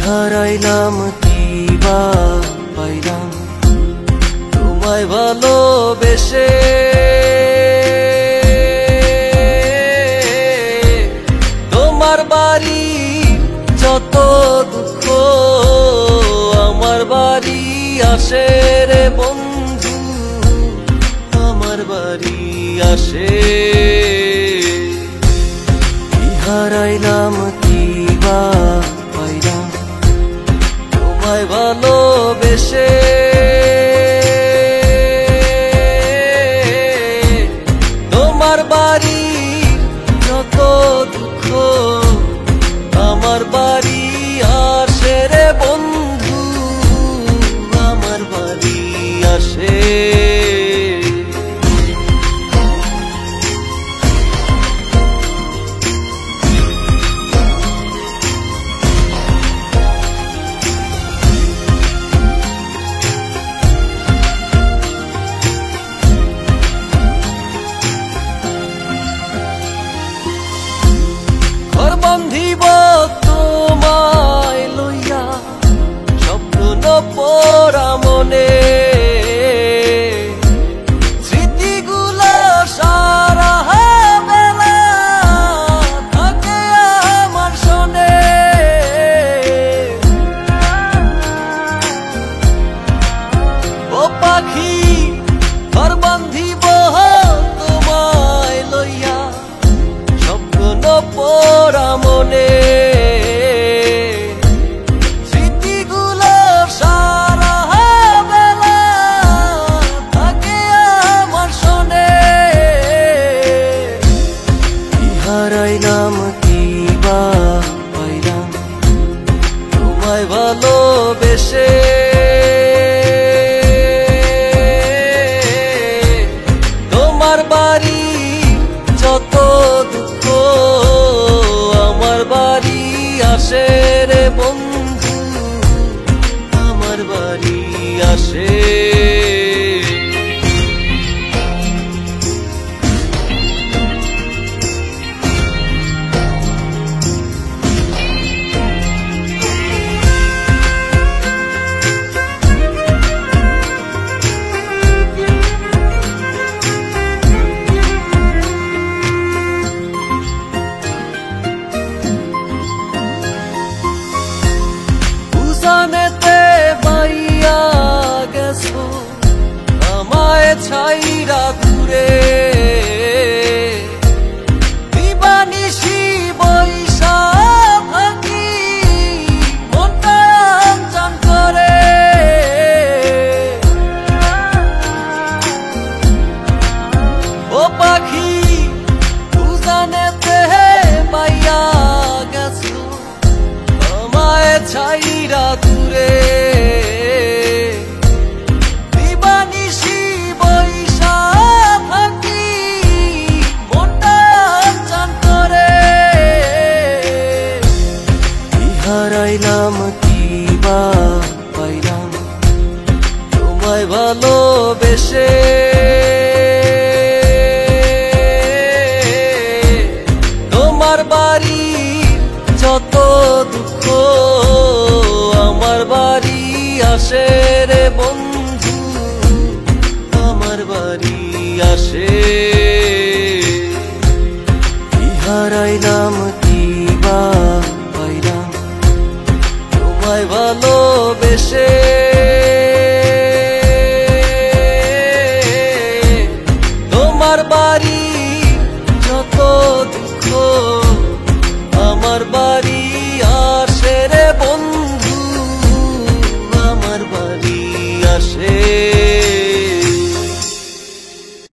হারাইলাম কি বা পাইলাম তোমায় ভালোবেসে। তোমার বাড়ি যত দুঃখ আমার বাড়ি আসে রে বন্ধু, আমার বাড়ি আসে। হারাইলাম কি বা পাইলাম তোমায় ভালোবেসে। তোমার বাড়ি যত দুঃখ আমার বাড়ি আসে রে বন্ধু, আমার বাড়ি আসে। বন্ধিব তোমায় লইয়া স্বপ্ন পরা মনে, স্মৃতিগুলো সারা বেলা থাকে আমার শোনে। ও পাখি ঘর বান্ধিব তোমায় লইয়া স্বপ্ন পরা মনে, স্মৃতিগুলো সারা বেলা থাকে আমার শোনে। হারাইলাম কি বা পাইলাম তোমায় ভালোবেসে। তোমার বাড়ি যত দুঃখ আমার বাড়ি আসে রে বন্ধু, আমার বাড়ি আসে। জানেতে পাইয়া গেছো আমায় ছাইরা দূরে, দিবানিশি বৈশা থাকি মনটা আনচান করে। ও পাখি জানেতে পাইয়া গেছো আমায় ছাইরা দূরে, দিবানিশি বৈশা থাকি মনটা আনচান করে। হারাইলাম কি বা পাইলাম তোমায় ভালোবেসে। তোমার বাড়ি যত দুঃখ আমার বাড়ি আসে রে বন্ধু, আমার বাড়ি আসে। হারাইলাম কি বা পাইলাম তোমায় ভালোবেসে।